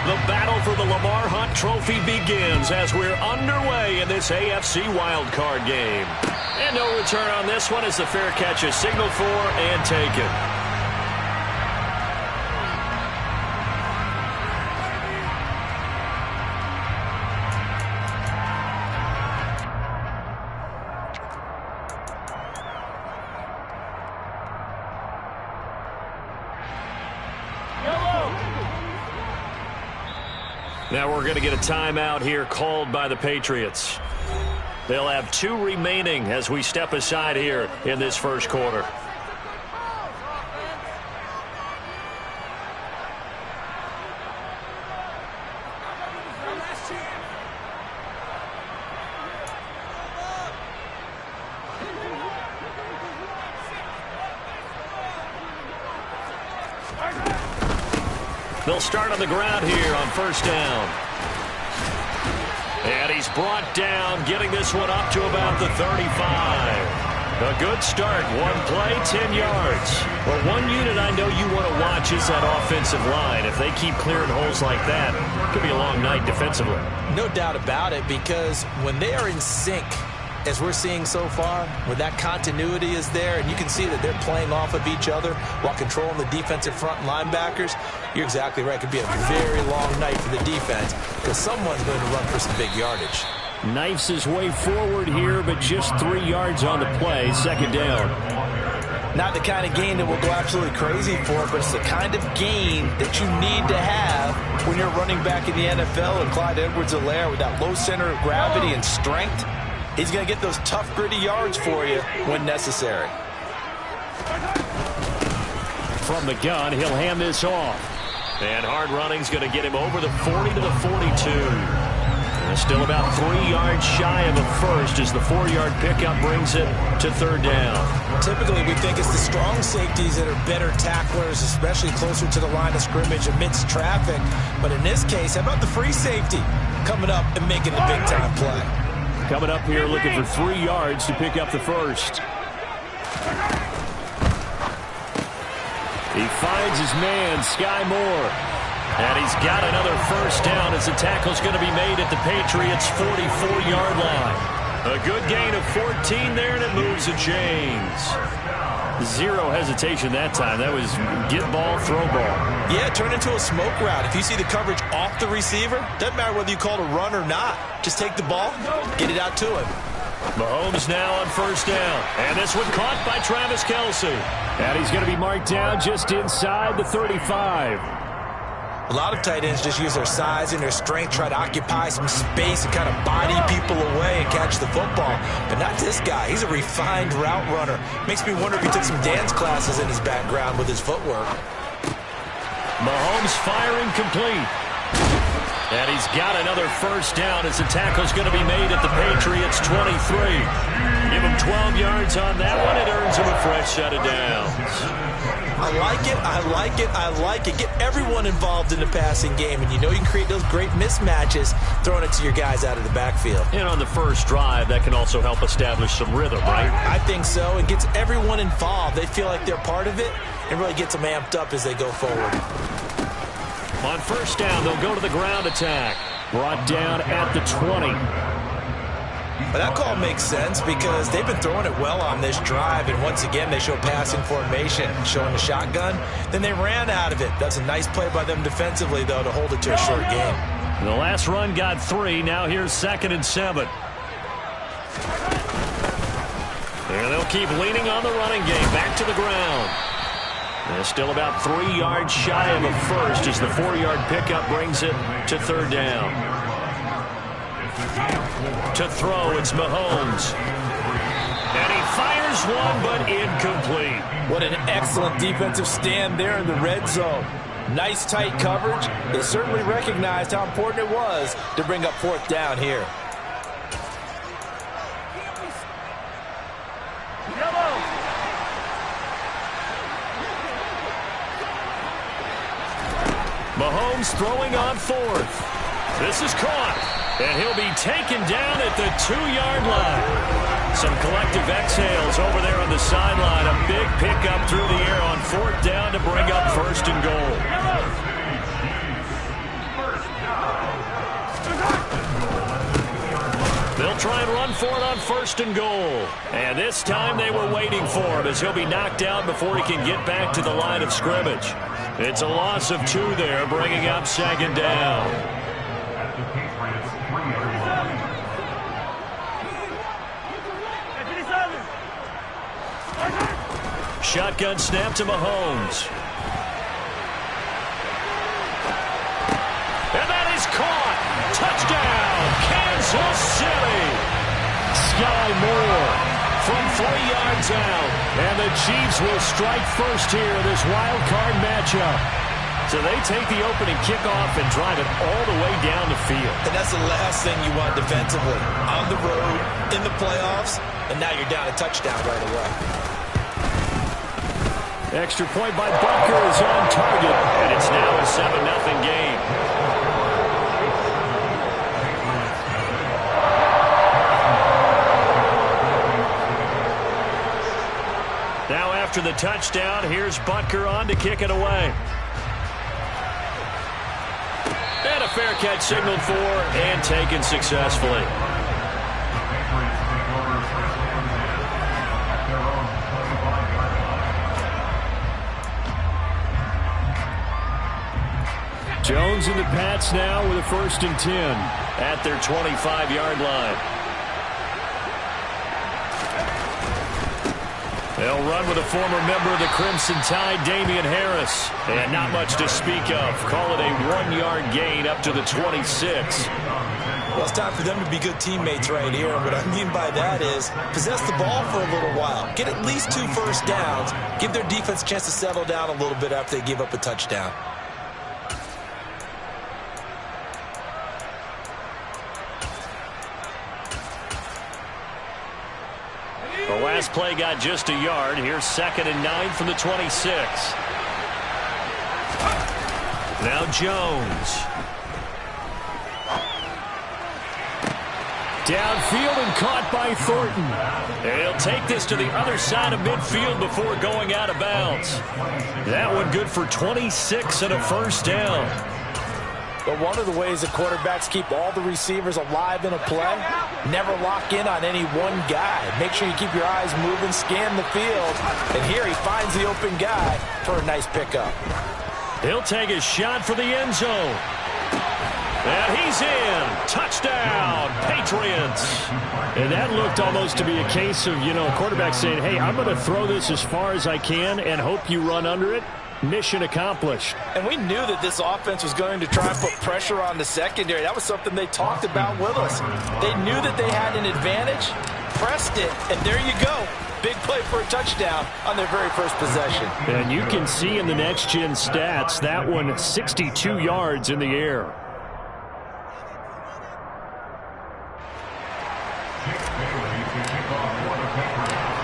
The battle for the Lamar Hunt Trophy begins as we're underway in this AFC wildcard game. And no return on this one as the fair catch is signaled for and taken. Now we're going to get a timeout here called by the Patriots. They'll have 2 remaining as we step aside here in this first quarter. They'll start on the ground here on first down. And he's brought down, getting this one up to about the 35. A good start. 1 play, 10 yards. Well, one unit I know you want to watch is that offensive line. If they keep clearing holes like that, it could be a long night defensively. No doubt about it, because when they are in sync, as we're seeing so far, when that continuity is there and you can see that they're playing off of each other while controlling the defensive front linebackers, you're exactly right. It could be a very long night for the defense because someone's going to run for some big yardage. Knifes his way forward here, but just 3 yards on the play. Second down. Not the kind of gain that will go absolutely crazy for, but it's the kind of gain that you need to have when you're running back in the NFL. And Clyde Edwards-Helaire with that low center of gravity and strength, he's going to get those tough, gritty yards for you when necessary. From the gun, he'll hand this off. And hard running's going to get him over the 40 to the 42. Still about 3 yards shy of a first as the 4-yard pickup brings it to third down. Typically, we think it's the strong safeties that are better tacklers, especially closer to the line of scrimmage amidst traffic. But in this case, how about the free safety coming up and making the big-time play? Coming up here looking for 3 yards to pick up the first. He finds his man, Sky Moore. And he's got another first down as the tackle's going to be made at the Patriots' 44-yard line. A good gain of 14 there, and it moves the chains. Zero hesitation that time. That was get ball, throw ball. Yeah, turn into a smoke route. If you see the coverage off the receiver, doesn't matter whether you call it a run or not. Just take the ball, get it out to him. Mahomes now on first down. And this one caught by Travis Kelce. And he's going to be marked down just inside the 35. A lot of tight ends just use their size and their strength, try to occupy some space and kind of body people away and catch the football. But not this guy. He's a refined route runner. Makes me wonder if he took some dance classes in his background with his footwork. Mahomes firing complete. And he's got another first down as the tackle's going to be made at the Patriots' 23. Give him 12 yards on that one. It earns him a fresh set of downs. I like it, I like it, I like it. Get everyone involved in the passing game, and you know you can create those great mismatches throwing it to your guys out of the backfield. And on the first drive, that can also help establish some rhythm, right? I think so. It gets everyone involved. They feel like they're part of it and really gets them amped up as they go forward. On first down, they'll go to the ground attack. Brought down at the 20. But that call makes sense because they've been throwing it well on this drive, and once again they show passing formation, showing the shotgun. Then they ran out of it. That's a nice play by them defensively, though, to hold it to a short game. The last run got 3. Now here's 2nd and 7. And they'll keep leaning on the running game. Back to the ground. And still about 3 yards shy of a first as the 4-yard pickup brings it to third down. To throw, it's Mahomes. And he fires one, but incomplete. What an excellent defensive stand there in the red zone. Nice tight coverage. They certainly recognized how important it was to bring up fourth down here. Mahomes throwing on fourth. This is caught. And he'll be taken down at the 2-yard line. Some collective exhales over there on the sideline. A big pickup through the air on fourth down to bring up first and goal. first and goal. And this time they were waiting for him as he'll be knocked out before he can get back to the line of scrimmage. It's a loss of 2 there, bringing up second down. Shotgun snap to Mahomes. And that is caught. Touchdown, Kansas City. Sky Moore from 3 yards out. And the Chiefs will strike first here in this wild card matchup. So they take the opening kickoff and drive it all the way down the field. And that's the last thing you want defensively. On the road, in the playoffs, and now you're down a touchdown right away. Extra point by Butker is on target, and it's now a 7-0 game. Now after the touchdown, here's Butker on to kick it away. And a fair catch signaled for and taken successfully. Jones and the Pats now with a 1st and 10 at their 25-yard line. They'll run with a former member of the Crimson Tide, Damian Harris. And not much to speak of. Call it a 1-yard gain up to the 26. Well, it's time for them to be good teammates right here. And what I mean by that is possess the ball for a little while. Get at least 2 first downs. Give their defense a chance to settle down a little bit after they give up a touchdown. The last play got just a yard. Here's 2nd and 9 from the 26. Now Jones. Downfield and caught by Thornton. And he'll take this to the other side of midfield before going out of bounds. That one good for 26 and a first down. But one of the ways that quarterbacks keep all the receivers alive in a play, never lock in on any one guy. Make sure you keep your eyes moving, scan the field. And here he finds the open guy for a nice pickup. He'll take a shot for the end zone. And he's in. Touchdown, Patriots. And that looked almost to be a case of, a quarterback saying, hey, I'm going to throw this as far as I can and hope you run under it. Mission accomplished. And we knew that this offense was going to try and put pressure on the secondary. That was something they talked about with us. They knew that they had an advantage, pressed it, and there you go. Big play for a touchdown on their very first possession. And you can see in the next-gen stats, that one 62 yards in the air.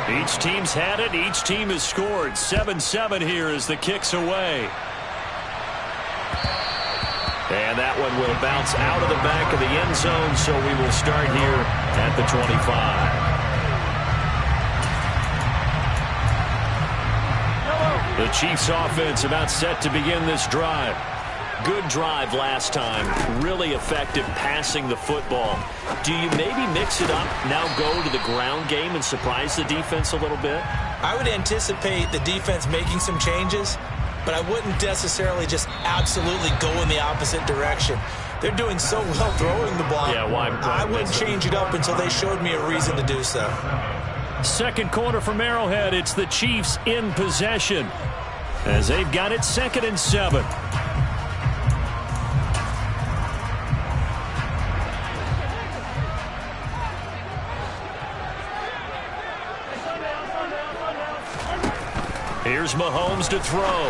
Each team's had it. Each team has scored. 7-7 here as the kick's away. And that one will bounce out of the back of the end zone, so we will start here at the 25. The Chiefs offense about set to begin this drive. Good drive last time. Really effective passing the football. Do you maybe mix it up, now go to the ground game and surprise the defense a little bit? I would anticipate the defense making some changes, but I wouldn't necessarily just absolutely go in the opposite direction. They're doing so well throwing the ball. Yeah, why? I wouldn't change it up until they showed me a reason to do so. Second quarter from Arrowhead. It's the Chiefs in possession as they've got it 2nd and 7. Here's Mahomes to throw.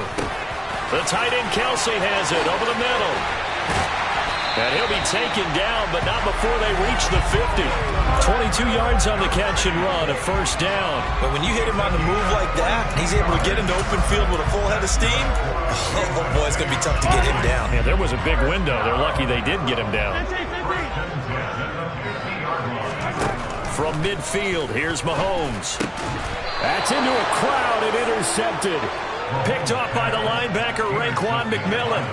The tight end Kelsey has it over the middle. And he'll be taken down, but not before they reach the 50. 22 yards on the catch and run, a first down. But when you hit him on the move like that, he's able to get into open field with a full head of steam. Oh, boy, it's going to be tough to get him down. Yeah, there was a big window. They're lucky they did get him down. From midfield, here's Mahomes. That's into a crowd and intercepted. Picked off by the linebacker, Raekwon McMillan.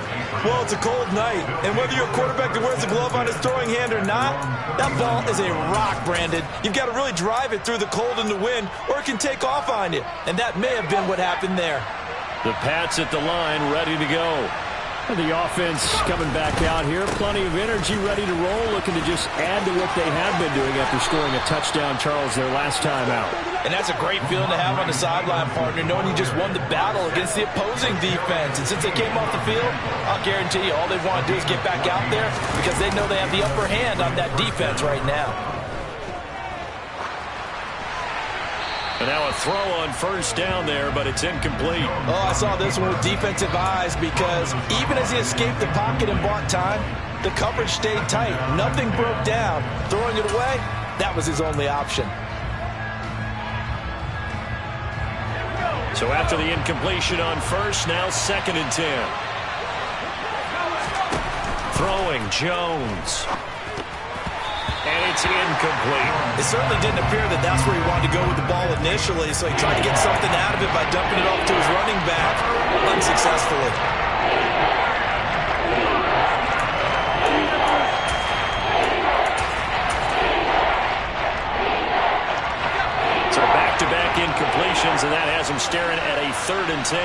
Well, it's a cold night, and whether you're a quarterback that wears a glove on his throwing hand or not, that ball is a rock, Brandon. You've got to really drive it through the cold and the wind, or it can take off on you. And that may have been what happened there. The Pats at the line, ready to go. And the offense coming back out here. Plenty of energy, ready to roll, looking to just add to what they have been doing after scoring a touchdown, Charles, their last time out. And that's a great feeling to have on the sideline, partner, knowing you just won the battle against the opposing defense. And since they came off the field, I'll guarantee you all they want to do is get back out there because they know they have the upper hand on that defense right now. And now a throw on first down there, but it's incomplete. Oh, I saw this one with defensive eyes because even as he escaped the pocket and bought time, the coverage stayed tight. Nothing broke down. Throwing it away, that was his only option. So after the incompletion on first, now 2nd and 10. Throwing Jones. And it's incomplete. It certainly didn't appear that that's where he wanted to go with the ball initially, so he tried to get something out of it by dumping it off to his running back unsuccessfully. So back-to-back incompletions, and that has him staring at a 3rd and 10.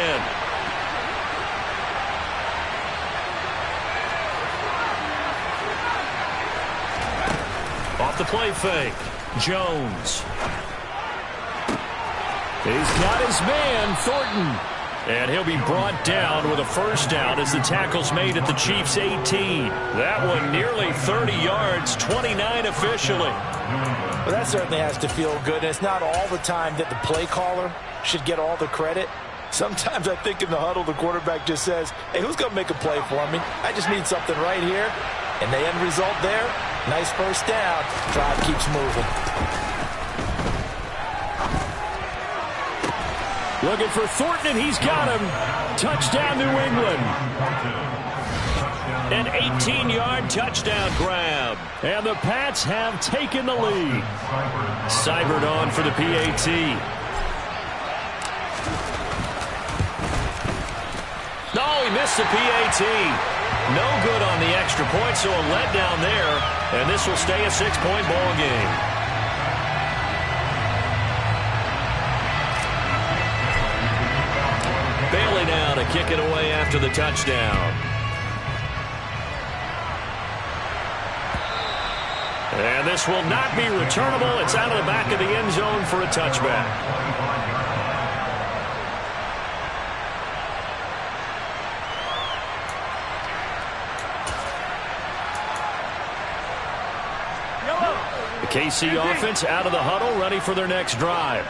Off the play fake. Jones. He's got his man, Thornton. And he'll be brought down with a first down as the tackle's made at the Chiefs' 18. That one nearly 30 yards, 29 officially. Well, that certainly has to feel good. And it's not all the time that the play caller should get all the credit. Sometimes I think in the huddle, the quarterback just says, hey, who's going to make a play for me? I just need something right here. And the end result there, nice first down. Drive keeps moving. Looking for Thornton, and he's got him. Touchdown, New England. An 18-yard touchdown grab. And the Pats have taken the lead. Seibert on for the PAT. No, he missed the PAT. No good on the extra point, so a letdown there. And this will stay a 6-point ball game. Bailey now to kick it away after the touchdown. And this will not be returnable. It's out of the back of the end zone for a touchback. The KC offense out of the huddle, ready for their next drive.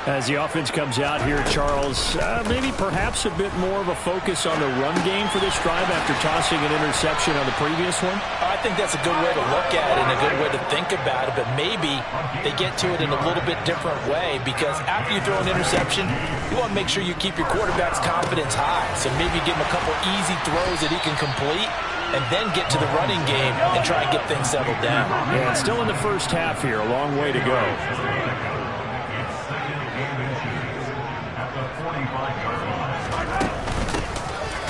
As the offense comes out here, Charles, maybe perhaps a bit more of a focus on the run game for this drive after tossing an interception on the previous one? I think that's a good way to look at it and a good way to think about it, but maybe they get to it in a little bit different way because after you throw an interception, you want to make sure you keep your quarterback's confidence high. So maybe give him a couple easy throws that he can complete and then get to the running game and try and get things settled down. Yeah, it's still in the first half here. A long way to go.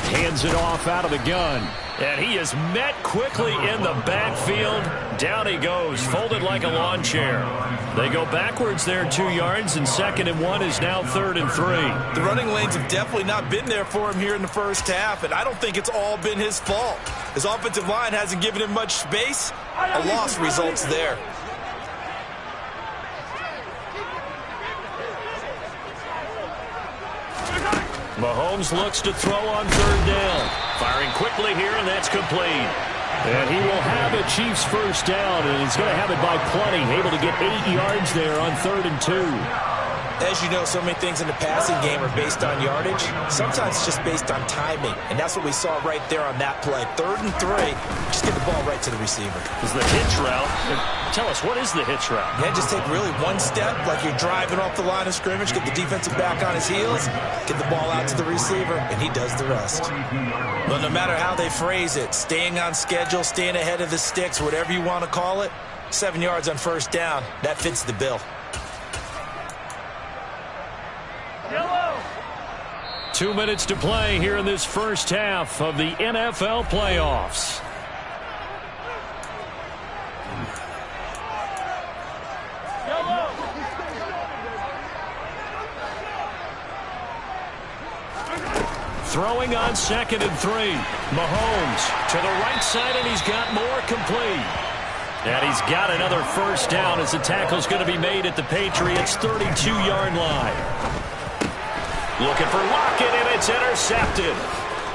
Hands it off out of the gun. And he is met quickly in the backfield. Down he goes, folded like a lawn chair. They go backwards there 2 yards, and 2nd and 1 is now 3rd and 3. The running lanes have definitely not been there for him here in the first half, and I don't think it's all been his fault. His offensive line hasn't given him much space. A loss results there. Mahomes looks to throw on 3rd down. Firing quickly here, and that's complete. And he will have a Chiefs first down, and he's going to have it by plenty. Able to get 8 yards there on 3rd and 2. As you know, so many things in the passing game are based on yardage. Sometimes it's just based on timing, and that's what we saw right there on that play. 3rd and 3, just get the ball right to the receiver. Is the hitch route. Tell us, what is the hitch route? Yeah, just take really one step, like you're driving off the line of scrimmage, get the defensive back on his heels, get the ball out to the receiver, and he does the rest. But no matter how they phrase it, staying on schedule, staying ahead of the sticks, whatever you want to call it, 7 yards on first down, that fits the bill. 2 minutes to play here in this first half of the NFL playoffs. Throwing on 2nd and 3. Mahomes to the right side, and he's got more complete. And he's got another first down as the tackle's going to be made at the Patriots' 32-yard line. Looking for Lockett, and it's intercepted.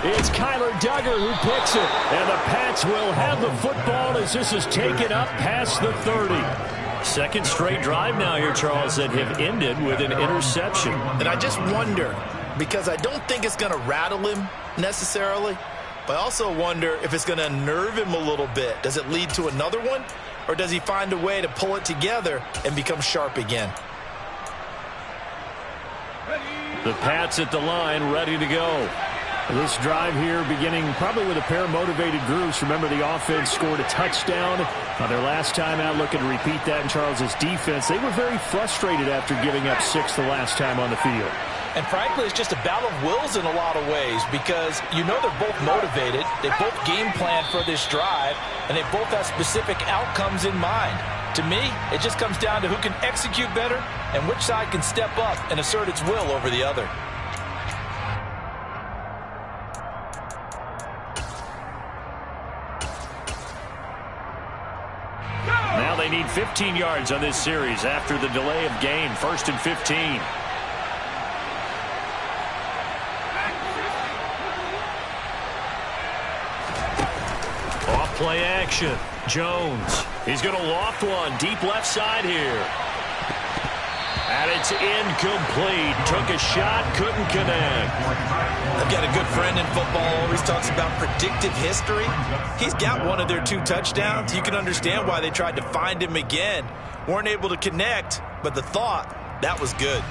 It's Kyler Duggar who picks it. And the Pats will have the football as this is taken up past the 30. Second straight drive now here, Charles, that have ended with an interception. And I just wonder, because I don't think it's going to rattle him necessarily, but I also wonder if it's going to unnerve him a little bit. Does it lead to another one, or does he find a way to pull it together and become sharp again? The Pats at the line, ready to go. This drive here beginning probably with a pair of motivated groups. Remember, the offense scored a touchdown their last time out. Looking to repeat that in Charles's defense. They were very frustrated after giving up 6 the last time on the field. And frankly, it's just a battle of wills in a lot of ways, because you know they're both motivated. They both game plan for this drive, and they both have specific outcomes in mind. To me, it just comes down to who can execute better and which side can step up and assert its will over the other. Now they need 15 yards on this series after the delay of game. 1st and 15. Play action. Jones. He's going to loft one deep left side here. And it's incomplete. Took a shot, couldn't connect. I've got a good friend in football, always talks about predictive history. He's got one of their 2 touchdowns. You can understand why they tried to find him again. Weren't able to connect, but the thought, that was good.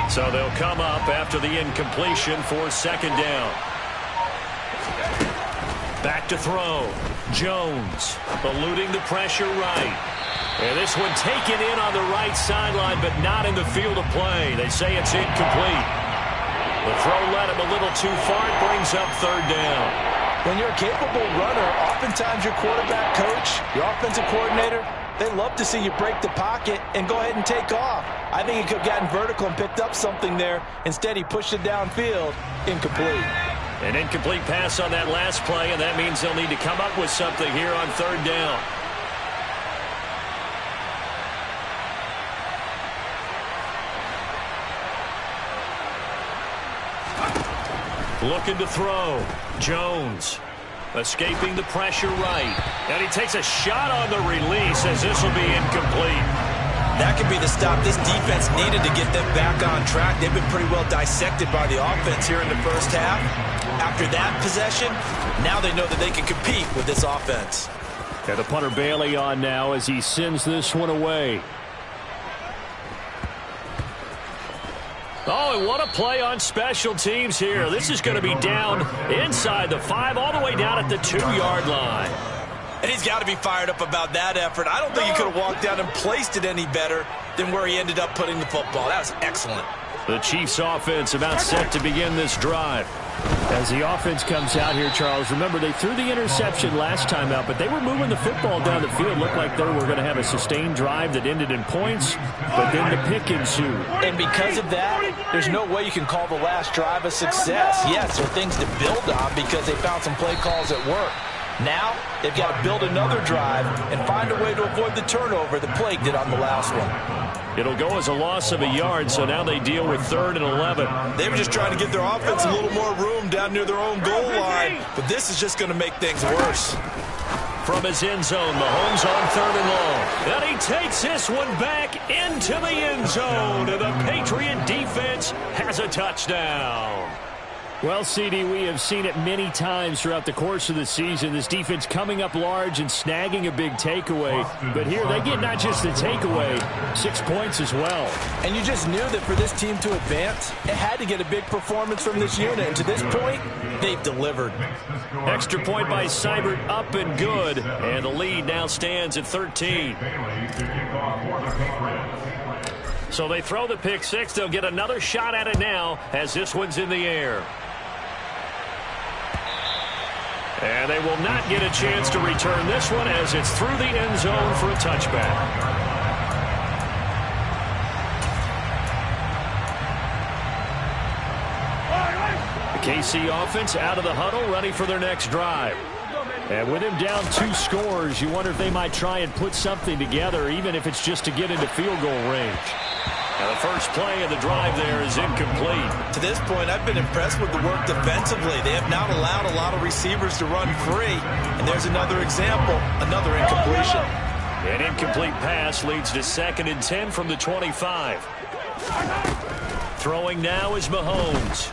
So they'll come up after the incompletion for 2nd down. Back to throw. Jones eluding the pressure right. And this one taken in on the right sideline, but not in the field of play. They say it's incomplete. The throw led him a little too far. It brings up 3rd down. When you're a capable runner, oftentimes your quarterback coach, your offensive coordinator, they love to see you break the pocket and go ahead and take off. I think he could have gotten vertical and picked up something there. Instead, he pushed it downfield. Incomplete. An incomplete pass on that last play, and that means they'll need to come up with something here on 3rd down. Looking to throw. Jones escaping the pressure right. And he takes a shot on the release as this will be incomplete. That could be the stop this defense needed to get them back on track. They've been pretty well dissected by the offense here in the first half. After that possession, now they know that they can compete with this offense. Yeah, the punter Bailey on now as he sends this one away. Oh, and what a play on special teams here. This is going to be down inside the 5, all the way down at the 2-yard line. And he's got to be fired up about that effort. I don't think he could have walked down and placed it any better than where he ended up putting the football. That was excellent. The Chiefs offense about set to begin this drive. As the offense comes out here, Charles, remember they threw the interception last time out, but they were moving the football down the field. Looked like they were going to have a sustained drive that ended in points, but then the pick ensued. And because of that, there's no way you can call the last drive a success. Yes, there are things to build on because they found some play calls that work. Now, they've got to build another drive and find a way to avoid the turnover that plagued it on the last one. It'll go as a loss of a yard, so now they deal with 3rd and 11. They were just trying to get their offense a little more room down near their own goal line, but this is just going to make things worse. From his end zone, Mahomes on 3rd and long. And he takes this one back into the end zone, and the Patriot defense has a touchdown. Well, CD, we have seen it many times throughout the course of the season. This defense coming up large and snagging a big takeaway. But here they get not just the takeaway, 6 points as well. And you just knew that for this team to advance, it had to get a big performance from this unit. And to this point, they've delivered. Extra point by Seibert, up and good. And the lead now stands at 13. So they throw the pick six. They'll get another shot at it now as this one's in the air. And they will not get a chance to return this one as it's through the end zone for a touchback. The KC offense out of the huddle, ready for their next drive. And with him down 2 scores, you wonder if they might try and put something together, even if it's just to get into field goal range. Now the first play of the drive there is incomplete. To this point, I've been impressed with the work defensively. They have not allowed a lot of receivers to run free. And there's another example, another incompletion. An incomplete pass leads to 2nd and 10 from the 25. Throwing now is Mahomes.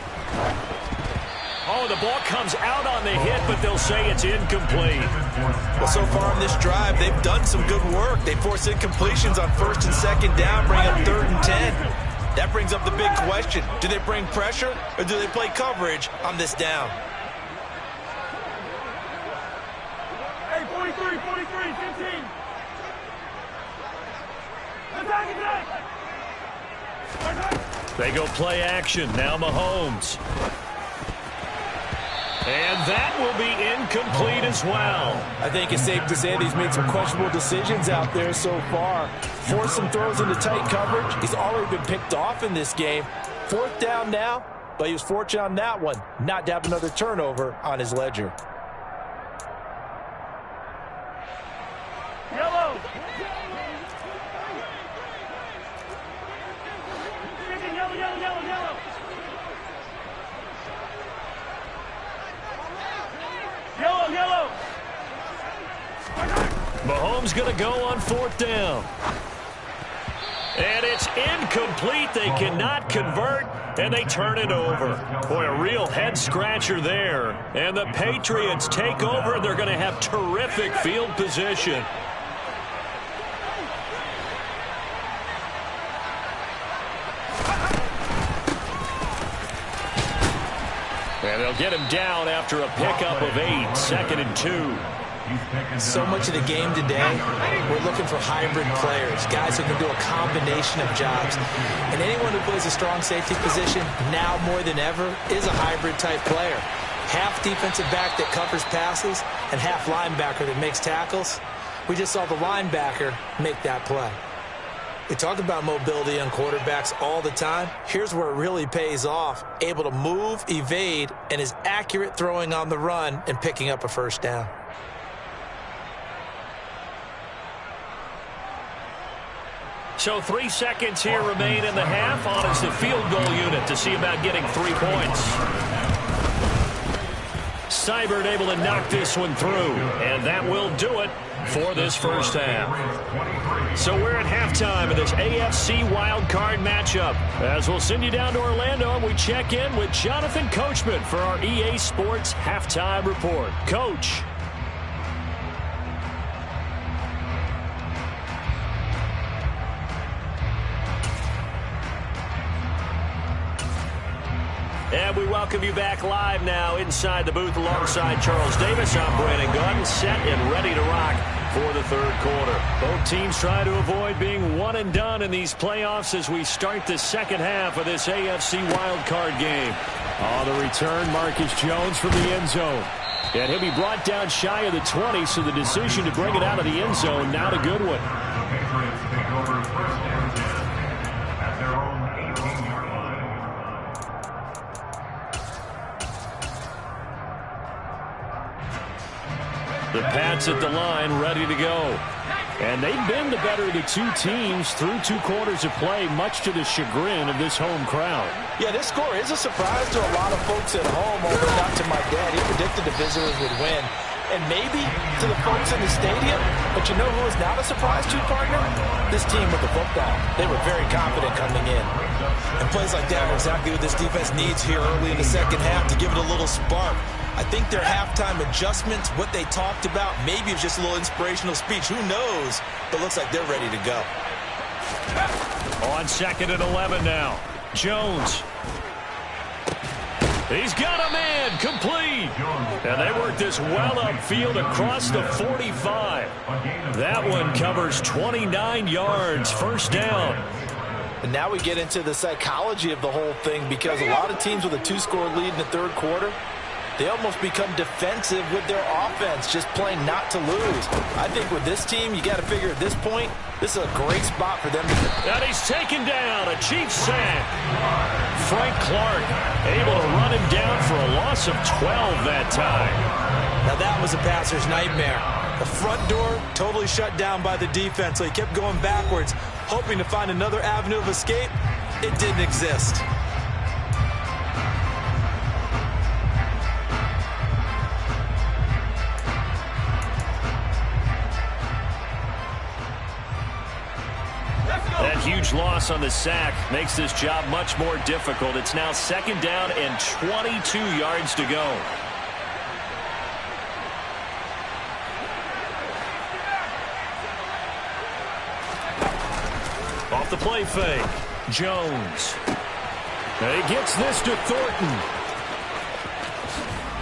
Oh, the ball comes out on the hit, but they'll say it's incomplete. Well, so far in this drive, they've done some good work. They force incompletions on 1st and 2nd down, bring up 3rd and 10. That brings up the big question. Do they bring pressure, or do they play coverage on this down? Hey, 43, 15. They go play action. Now Mahomes. And that will be incomplete as well. I think it's safe to say that he's made some questionable decisions out there so far. Forced some throws into tight coverage. He's already been picked off in this game. 4th down now, but he was fortunate on that one not to have another turnover on his ledger. Yellow. Yellow. Yellow. Mahomes going to go on 4th down. And it's incomplete. They cannot convert, and they turn it over. Boy, a real head-scratcher there. And the Patriots take over, and they're going to have terrific field position. And they'll get him down after a pickup of 8, 2nd and 2. So much of the game today, we're looking for hybrid players, guys who can do a combination of jobs. And anyone who plays a strong safety position, now more than ever, is a hybrid-type player. Half defensive back that covers passes and half linebacker that makes tackles. We just saw the linebacker make that play. We talk about mobility on quarterbacks all the time. Here's where it really pays off. Able to move, evade, and is accurate throwing on the run and picking up a 1st down. So 3 seconds here remain in the half. On is the field goal unit to see about getting 3 points. Seibert able to knock this one through, and that will do it for this first half. So we're at halftime of this AFC wildcard matchup. As we'll send you down to Orlando, and we check in with Jonathan Coachman for our EA Sports Halftime Report. Coach. And we welcome you back live now inside the booth alongside Charles Davis. I'm Brandon Gunn, set and ready to rock for the 3rd quarter. Both teams try to avoid being one and done in these playoffs as we start the 2nd half of this AFC wildcard game. On the return, Marcus Jones from the end zone. And he'll be brought down shy of the 20, so the decision to bring it out of the end zone, not a good one. The Pats at the line, ready to go. And they've been the better of the 2 teams through 2 quarters of play, much to the chagrin of this home crowd. Yeah, this score is a surprise to a lot of folks at home, although not to my dad. He predicted the visitors would win. and maybe to the folks in the stadium. But you know who is not a surprise to, partner? This team with the football. They were very confident coming in. And plays like that are exactly what this defense needs here early in the second half to give it a little spark. I think their halftime adjustments, what they talked about, maybe it's just a little inspirational speech. Who knows? But looks like they're ready to go. On 2nd and 11 now. Jones. He's got a man complete. And they work this well upfield across the 45. That one covers 29 yards. First down. And now we get into the psychology of the whole thing, because a lot of teams with a 2-score lead in the third quarter, they almost become defensive with their offense, just playing not to lose. I think with this team, you got to figure at this point, this is a great spot for them. And he's taken down, a Chiefs sack. Frank Clark able to run him down for a loss of 12 that time. Now that was a passer's nightmare. The front door totally shut down by the defense, so he kept going backwards, hoping to find another avenue of escape. It didn't exist. That huge loss on the sack makes this job much more difficult. It's now 2nd down and 22 yards to go. Off the play fake. Jones. And he gets this to Thornton.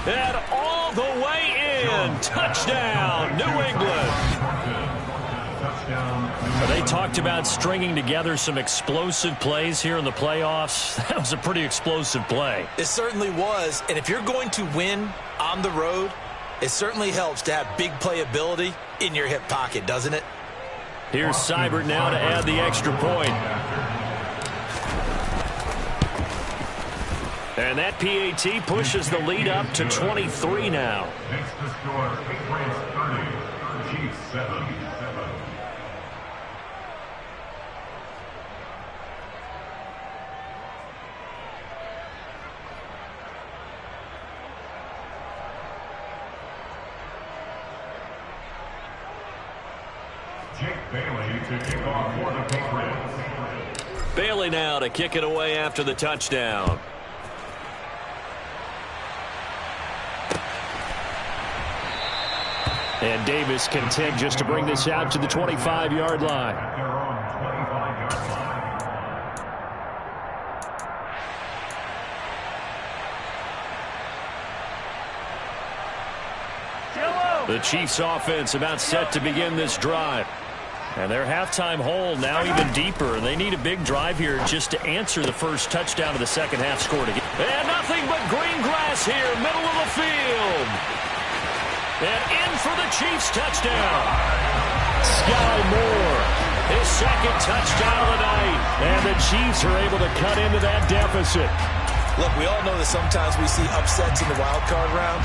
And all the way in. Touchdown, New England. They talked about stringing together some explosive plays here in the playoffs. That was a pretty explosive play. It certainly was. And if you're going to win on the road, it certainly helps to have big playability in your hip pocket, doesn't it? Here's Seibert now to add the extra point. And that PAT pushes the lead up to 23 now. Next to score, Patriots 30, Chiefs 7. Bailey to kick off for the Patriots. Bailey now to kick it away after the touchdown. And Davis content just to bring this out to the 25-yard line. At their own 25-yard line. The Chiefs offense about set to begin this drive. And their halftime hole now even deeper. They need a big drive here just to answer the first touchdown of the second half scored again. And nothing but green grass here, middle of the field. And in for the Chiefs touchdown. Sky Moore, his second touchdown of the night. And the Chiefs are able to cut into that deficit. Look, we all know that sometimes we see upsets in the wild card round.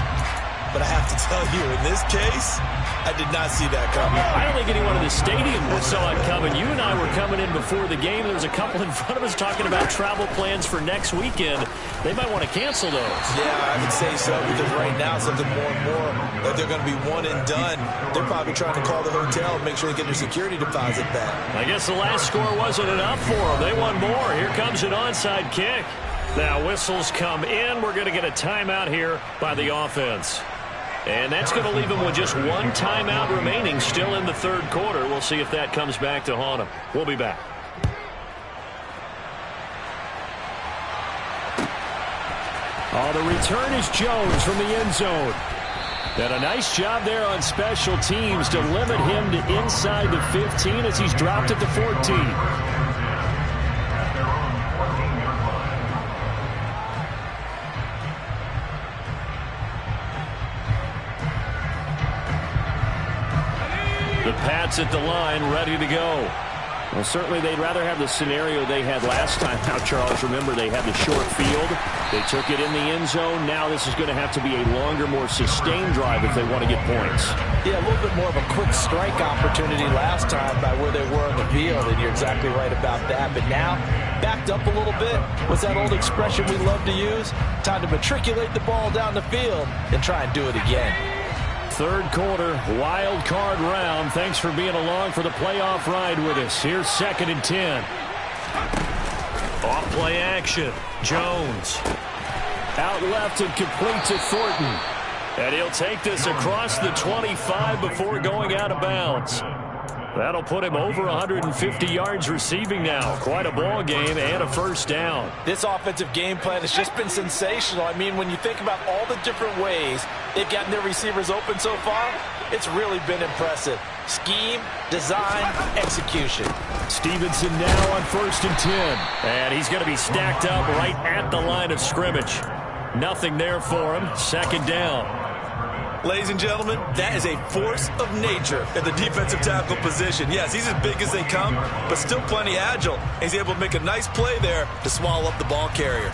But I have to tell you, in this case, I did not see that coming. I don't think anyone in the stadium saw it coming. You and I were coming in before the game. There was a couple in front of us talking about travel plans for next weekend. They might want to cancel those. Yeah, I would say so, because right now it's looking more and more like they're going to be one and done. They're probably trying to call the hotel and make sure they get their security deposit back. I guess the last score wasn't enough for them. They won more. Here comes an onside kick. Now whistles come in. We're going to get a timeout here by the offense. And that's going to leave them with just one timeout remaining still in the third quarter. We'll see if that comes back to haunt them. We'll be back. Oh, the return is Jones from the end zone. And a nice job there on special teams to limit him to inside the 15 as he's dropped at the 14. The Pats at the line, ready to go. Well, certainly they'd rather have the scenario they had last time. Now, Charles, remember they had the short field. They took it in the end zone. Now this is going to have to be a longer, more sustained drive if they want to get points. Yeah, a little bit more of a quick strike opportunity last time by where they were on the field, and you're exactly right about that. But now, backed up a little bit. What's that old expression we love to use? Time to matriculate the ball down the field and try and do it again. Third quarter, wild card round. Thanks for being along for the playoff ride with us. Here's 2nd and 10. Off play action. Jones. Out left and complete to Thornton. And he'll take this across the 25 before going out of bounds. That'll put him over 150 yards receiving now. Quite a ball game and a first down. This offensive game plan has just been sensational. I mean, when you think about all the different ways they've gotten their receivers open so far, it's really been impressive. Scheme, design, execution. Stevenson now on 1st and 10. And he's going to be stacked up right at the line of scrimmage. Nothing there for him. 2nd down. Ladies and gentlemen, that is a force of nature at the defensive tackle position. Yes, he's as big as they come, but still plenty agile. He's able to make a nice play there to swallow up the ball carrier.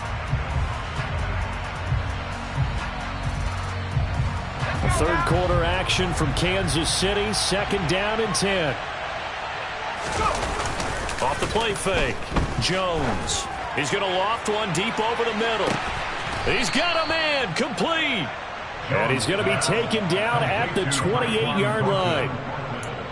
Third quarter action from Kansas City. 2nd down and 10. Off the play fake. Jones. He's going to loft one deep over the middle. He's got a man. Complete. And he's going to be taken down at the 28-yard line.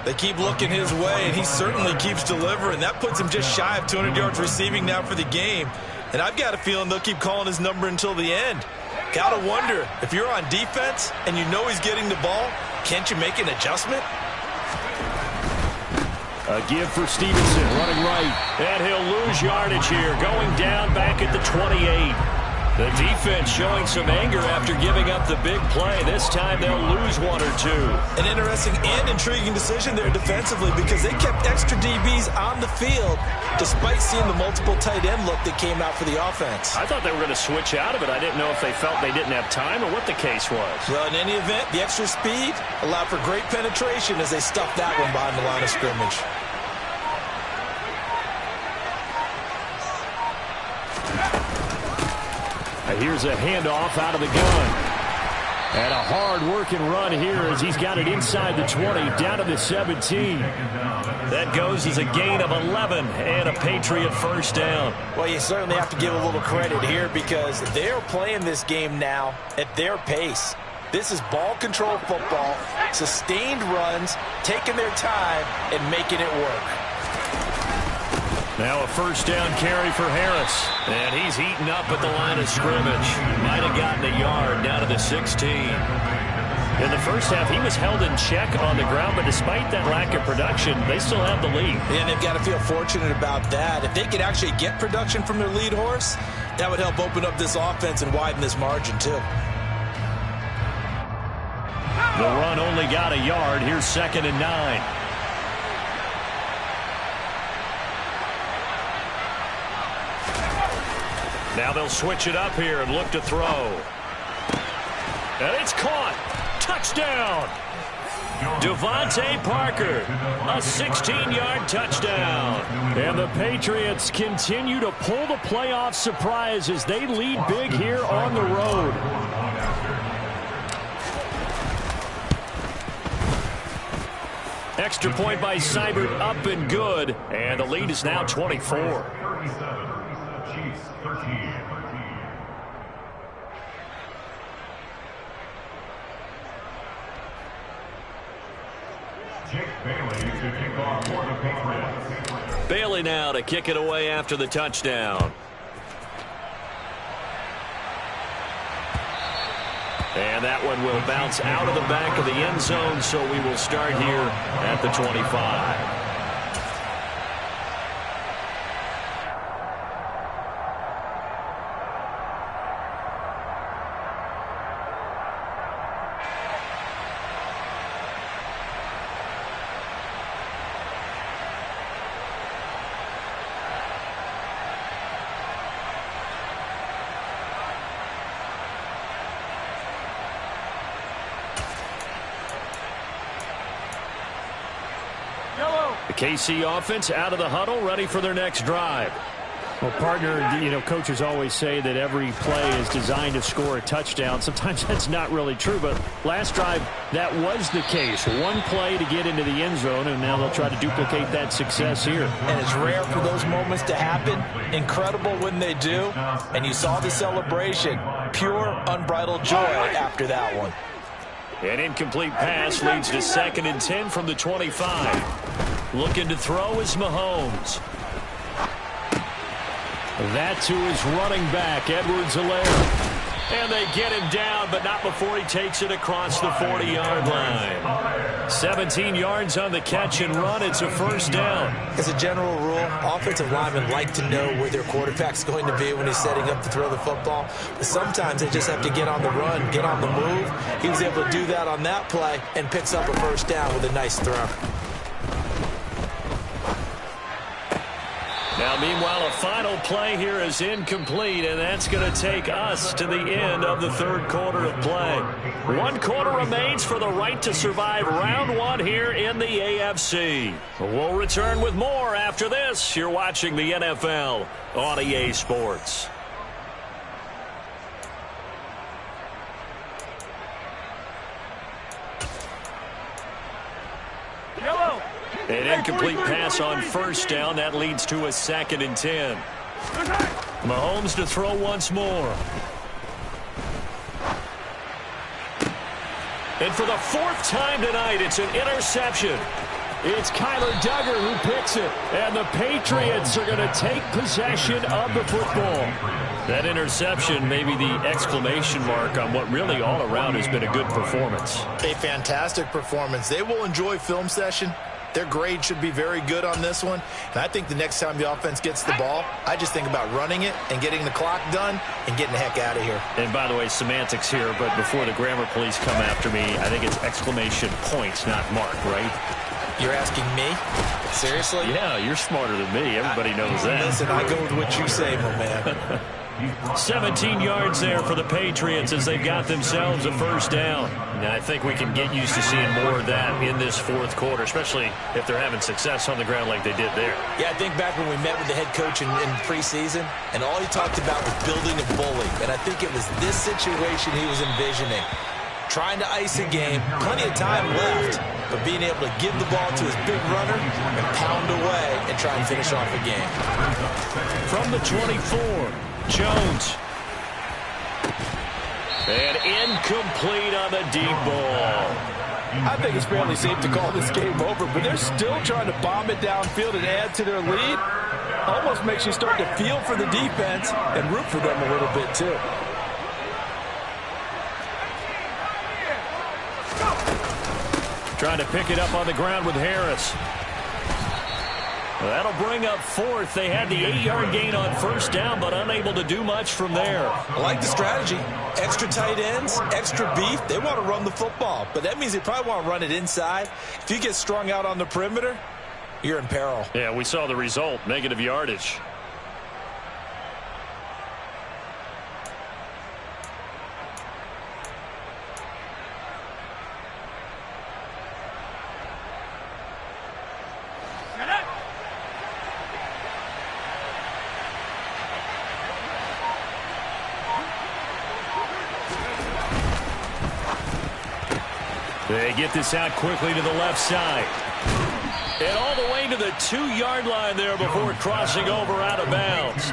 They keep looking his way, and he certainly keeps delivering. That puts him just shy of 200 yards receiving now for the game. And I've got a feeling they'll keep calling his number until the end. Gotta wonder, if you're on defense and you know he's getting the ball, can't you make an adjustment? A give for Stevenson, running right. And he'll lose yardage here, going down back at the 28. The defense showing some anger after giving up the big play. This time they'll lose 1 or 2. An interesting and intriguing decision there defensively because they kept extra DBs on the field despite seeing the multiple tight end look that came out for the offense. I thought they were going to switch out of it. I didn't know if they felt they didn't have time or what the case was. Well, in any event, the extra speed allowed for great penetration as they stuffed that one behind the line of scrimmage. Here's a handoff out of the gun. And a hard-working run here as he's got it inside the 20, down to the 17. That goes as a gain of 11 and a Patriot first down. Well, you certainly have to give a little credit here because they're playing this game now at their pace. This is ball control football, sustained runs, taking their time, and making it work. Now a first down carry for Harris. And he's heating up at the line of scrimmage. Might have gotten a yard down to the 16. In the first half, he was held in check on the ground, but despite that lack of production, they still have the lead. And they've got to feel fortunate about that. If they could actually get production from their lead horse, that would help open up this offense and widen this margin too. The run only got a yard. Here's 2nd and 9. Now they'll switch it up here and look to throw. And it's caught. Touchdown. Devontae Parker, a 16-yard touchdown. And the Patriots continue to pull the playoff surprise as they lead big here on the road. Extra point by Seibert, up and good. And the lead is now 24. Bailey now to kick it away after the touchdown. And that one will bounce out of the back of the end zone, so we will start here at the 25. The KC offense out of the huddle, ready for their next drive. Well, partner, coaches always say that every play is designed to score a touchdown. Sometimes that's not really true, but last drive, that was the case. One play to get into the end zone, and now they'll try to duplicate that success here. And it's rare for those moments to happen. Incredible when they do. And you saw the celebration. Pure, unbridled joy after that one. An incomplete pass leads to 2nd and 10 from the 25. Looking to throw is Mahomes. That to his running back, Edwards-Helaire. And they get him down, but not before he takes it across the 40-yard line. 17 yards on the catch and run. It's a first down. As a general rule, offensive linemen like to know where their quarterback's going to be when he's setting up to throw the football. But sometimes they just have to get on the run, get on the move. He was able to do that on that play and picks up a first down with a nice throw. Now, meanwhile, a final play here is incomplete, and that's going to take us to the end of the third quarter of play. 1 quarter remains for the right to survive round 1 here in the AFC. We'll return with more after this. You're watching the NFL on EA Sports. Yellow. An incomplete pass on first down. That leads to a 2nd and 10. Mahomes to throw once more. And for the 4th time tonight, it's an interception. It's Kyler Duggar who picks it. And the Patriots are going to take possession of the football. That interception may be the exclamation mark on what really all around has been a good performance. A fantastic performance. They will enjoy film session. Their grade should be very good on this one. And I think the next time the offense gets the ball, I just think about running it and getting the clock done and getting the heck out of here. And by the way, semantics here, but before the grammar police come after me, I think it's exclamation points, not mark, right? You're asking me? Seriously? Yeah, you're smarter than me. Everybody knows that. Listen, I go with what you say, my man. 17 yards there for the Patriots as they've got themselves a first down. Now, I think we can get used to seeing more of that in this fourth quarter, especially if they're having success on the ground like they did there. Yeah, I think back when we met with the head coach in preseason, and all he talked about was building a bully. And I think it was this situation he was envisioning. Trying to ice a game, plenty of time left, but being able to give the ball to his big runner and pound away and try and finish off a game. From the 24, Jones. And incomplete on the deep ball. I think it's fairly safe to call this game over, but they're still trying to bomb it downfield and add to their lead. Almost makes you start to feel for the defense and root for them a little bit, too. Trying to pick it up on the ground with Harris. That'll bring up 4th. They had the 8-yard gain on first down, but unable to do much from there. I like the strategy. Extra tight ends, extra beef. They want to run the football, but that means they probably want to run it inside. If you get strung out on the perimeter, you're in peril. Yeah, we saw the result, negative yardage. They get this out quickly to the left side. And all the way to the 2-yard line there before crossing over out of bounds.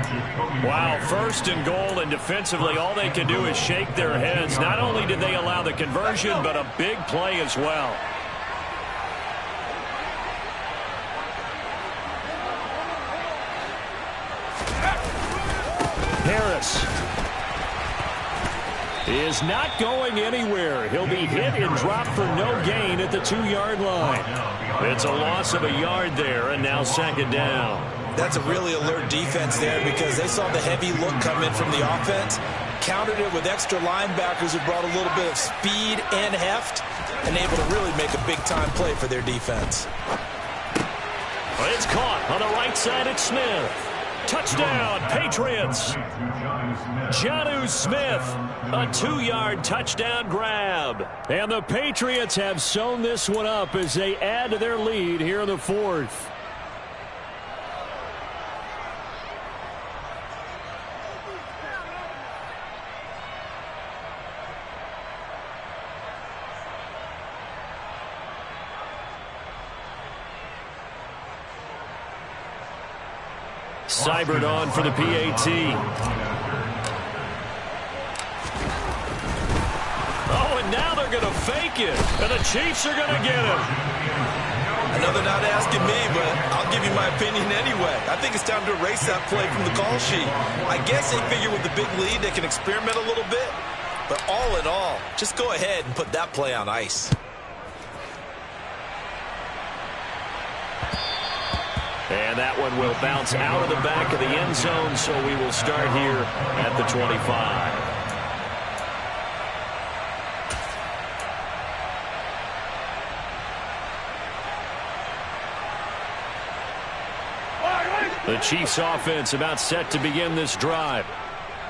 Wow, 1st and goal, and defensively all they can do is shake their heads. Not only did they allow the conversion, but a big play as well. Harris is not going anywhere. He'll be hit and dropped for no gain at the 2-yard line. It's a loss of a yard there, and now 2nd down. That's a really alert defense there because they saw the heavy look come in from the offense, countered it with extra linebackers who brought a little bit of speed and heft, and able to really make a big-time play for their defense. It's caught on the right side. It's Smith. Touchdown, Patriots. Jonnu Smith, a 2-yard touchdown grab. And the Patriots have sewn this one up as they add to their lead here in the 4th. Seibert on for the PAT. Oh, and now they're they're going to fake it. And the Chiefs are going to get him. I know they're not asking me, but I'll give you my opinion anyway. I think it's time to erase that play from the call sheet. I guess they figure with the big lead they can experiment a little bit. But all in all, just go ahead and put that play on ice. And that one will bounce out of the back of the end zone, so we will start here at the 25. The Chiefs offense about set to begin this drive.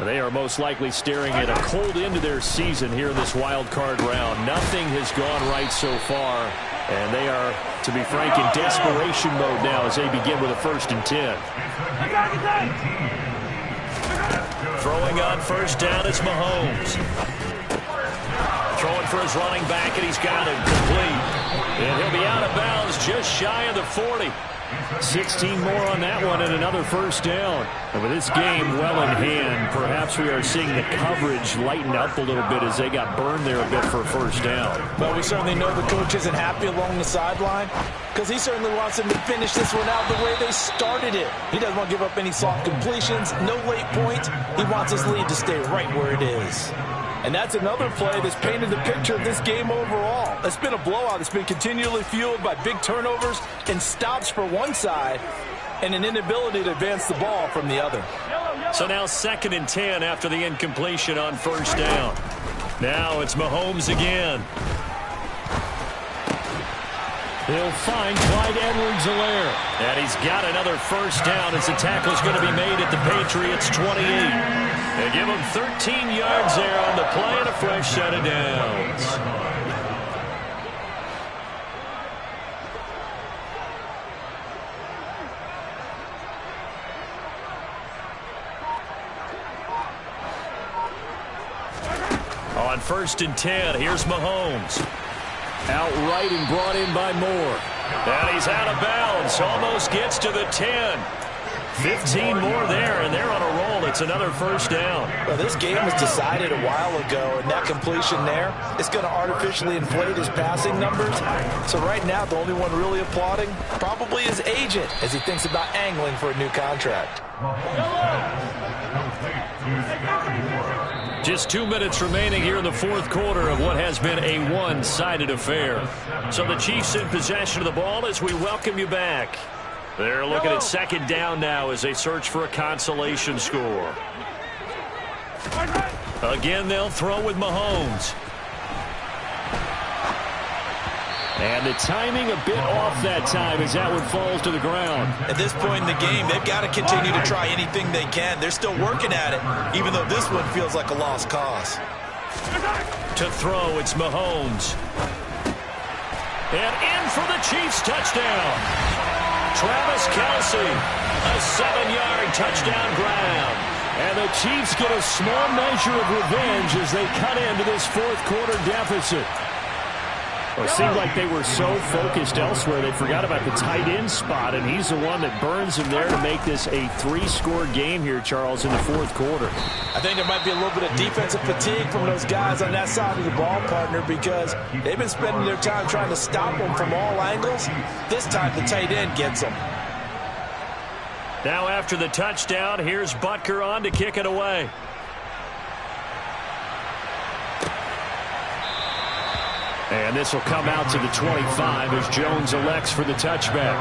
They are most likely staring at a cold end to their season here in this wild card round. Nothing has gone right so far, and they are, to be frank, in desperation mode now as they begin with a 1st and 10. Throwing on first down is Mahomes. Throwing for his running back, and he's got it complete. And he'll be out of bounds just shy of the 40. 16 more on that one and another 1st down. And with this game well in hand, perhaps we are seeing the coverage lighten up a little bit as they got burned there a bit for a 1st down. Well, we certainly know the coach isn't happy along the sideline because he certainly wants them to finish this one out the way they started it. He doesn't want to give up any soft completions, no late points. He wants his lead to stay right where it is. And that's another play that's painted the picture of this game overall. It's been a blowout. It's been continually fueled by big turnovers and stops for one side and an inability to advance the ball from the other. So now 2nd and 10 after the incompletion on 1st down. Now it's Mahomes again. He'll find Clyde Edwards-Helaire. And he's got another 1st down as the tackle is going to be made at the Patriots' 28. They give him 13 yards there on the play and a fresh set of downs. On 1st and 10, here's Mahomes. Outright and brought in by Moore. And he's out of bounds. Almost gets to the 10. 15 more there, and they're on a roll. It's another 1st down. Well, this game was decided a while ago, and that completion there is going to artificially inflate his passing numbers. So right now, the only one really applauding probably his agent as he thinks about angling for a new contract. Just 2 minutes remaining here in the 4th quarter of what has been a one-sided affair. So the Chiefs in possession of the ball as we welcome you back. They're looking at 2nd down now as they search for a consolation score. Again, they'll throw with Mahomes. And the timing a bit off that time as that one falls to the ground. At this point in the game, they've got to continue to try anything they can. They're still working at it, even though this one feels like a lost cause. To throw, it's Mahomes. And in for the Chiefs touchdown. Travis Kelce, a 7-yard touchdown grab. And the Chiefs get a small measure of revenge as they cut into this 4th quarter deficit. Well, it seemed like they were so focused elsewhere they forgot about the tight end spot, and he's the one that burns him there to make this a 3-score game here, Charles, in the 4th quarter. I think there might be a little bit of defensive fatigue from those guys on that side of the ball, partner, because they've been spending their time trying to stop them from all angles. This time the tight end gets them. Now after the touchdown, here's Butker on to kick it away. And this will come out to the 25 as Jones elects for the touchback.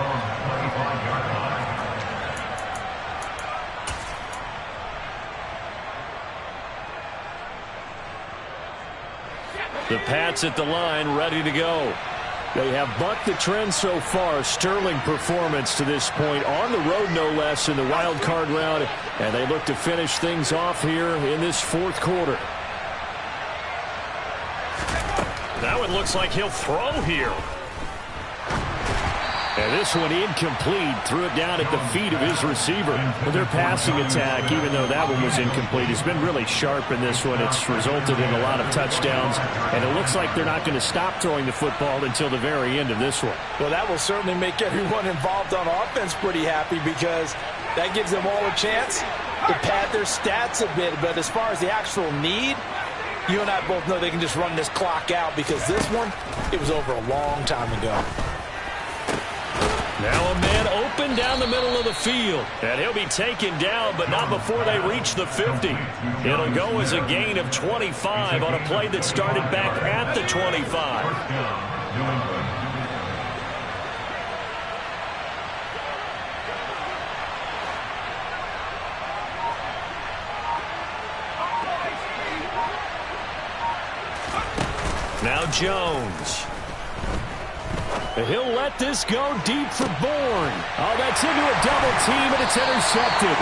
The Pats at the line, ready to go. They have bucked the trend so far. Sterling performance to this point. On the road, no less, in the wild card round. And they look to finish things off here in this 4th quarter. That one looks like he'll throw here. And this one incomplete. Threw it down at the feet of his receiver. Well, their passing attack, even though that one was incomplete, has been really sharp in this one. It's resulted in a lot of touchdowns. And it looks like they're not going to stop throwing the football until the very end of this one. Well, that will certainly make everyone involved on offense pretty happy because that gives them all a chance to pad their stats a bit. But as far as the actual need, You and I both know they can just run this clock out because this one, it was over a long time ago. Now a man open down the middle of the field. And he'll be taken down, but not before they reach the 50. It'll go as a gain of 25 on a play that started back at the 25. Now Jones. He'll let this go deep for Bourne. Oh, that's into a double team, and it's intercepted.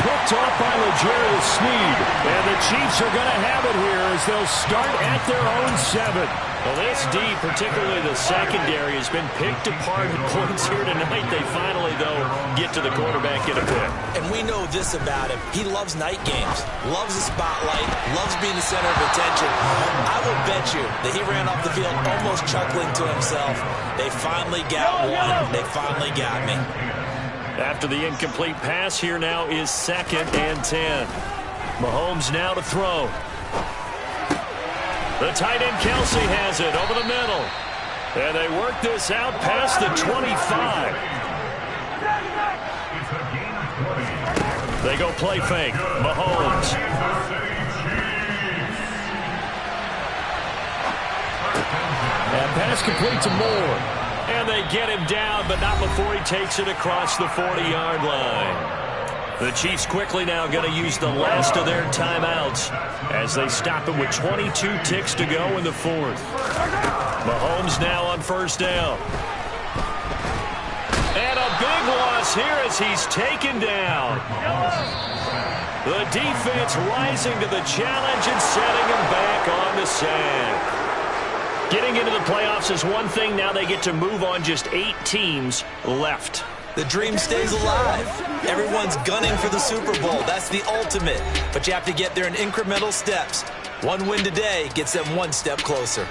Picked off by L'Jarius Sneed. And the Chiefs are going to have it here as they'll start at their own 7. Well, this D, particularly the secondary, has been picked apart at points here tonight. They finally, though, get to the quarterback in a bit. And we know this about him. He loves night games, loves the spotlight, loves being the center of attention. I will bet you that he ran off the field almost chuckling to himself. They finally got one. They finally got me. After the incomplete pass, here now is 2nd and 10. Mahomes now to throw. The tight end Kelsey has it over the middle. And they work this out past the 25. They go play fake. Mahomes. And pass complete to Moore. And they get him down, but not before he takes it across the 40-yard line. The Chiefs quickly now going to use the last of their timeouts as they stop it with 22 ticks to go in the 4th. Mahomes now on 1st down. And a big loss here as he's taken down. The defense rising to the challenge and setting him back on the sack. Getting into the playoffs is one thing. Now they get to move on. Just 8 teams left. The dream stays alive. Everyone's gunning for the Super Bowl. That's the ultimate. But you have to get there in incremental steps. One win today gets them one step closer.